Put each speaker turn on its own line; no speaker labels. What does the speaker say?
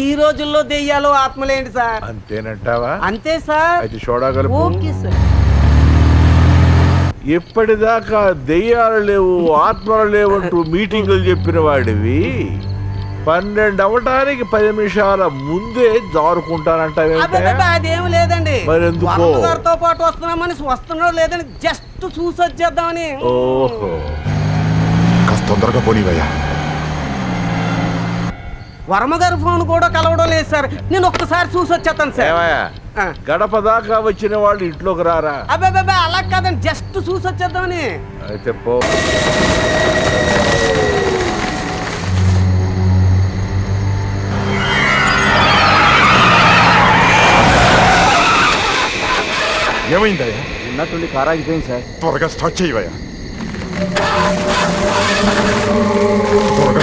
ఈ రోజుల్లో దెయ్యాలు ఆత్మలేంటి సార్?
అంతేనంటావా?
అంతే సార్.
అయితే చూడగలరు.
Okay sir.
ఇప్పటిదాకా దెయ్యాలు లేవు ఆత్మలు లేవంటూ మీటింగులు చెప్పిన వాడివి 12 అవటానికి 10 నిమిషాల ముందే జారుకుంటానంటావేంటే?
అదేం లేదండి.
మరి ఎందుకో?
గారితో పాటు వస్తున్నామని వస్తున్నాడు లేదని జస్ట్ చూసి వచ్చేద్దామని.
ఓహో,
కాస్త తొందరగా పోనీవయ్యా.
వర్మ గారి ఫోన్ కూడా కలవడం లేదు సార్. నేను ఒక్కసారి చూసి వచ్చేస్తాను సార్.
ఏమయ్యా, గడప దాకా వచ్చిన వాళ్ళు ఇంట్లోకి రారా?
అబ్బాయి అలా కాదండి, జస్ట్ చూసి వచ్చేద్దామని.
అయితే పో.
ఏమైందయ్యా?
ఉన్నట్టుండి కారు ఆగిపోయింది సార్.
త్వరగా స్టార్ట్ చేయవయ్యా. త్వరగా